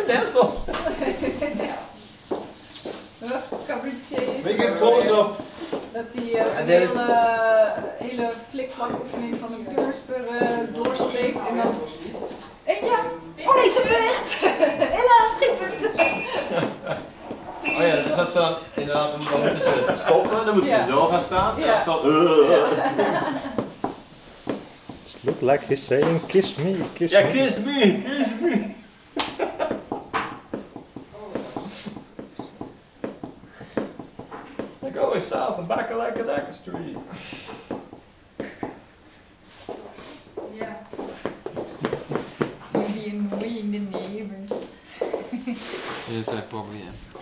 Tessel. Cabaretier is Make it close-up. dat hij zo'n hele flikvlak oefening van een turster doorspreekt en dan... En ja, oh nee, ze beweegt! Helaas, schipperend! Oh ja, dus als ze dan inderdaad, dan moeten ze stoppen, dan moeten ze zo gaan staan. Ja. En dan It looks like he's saying kiss me, kiss ja, me. kiss me, kiss me. I go south and back like a street. Ja. Maybe annoying the neighbors. Yes, I probably am.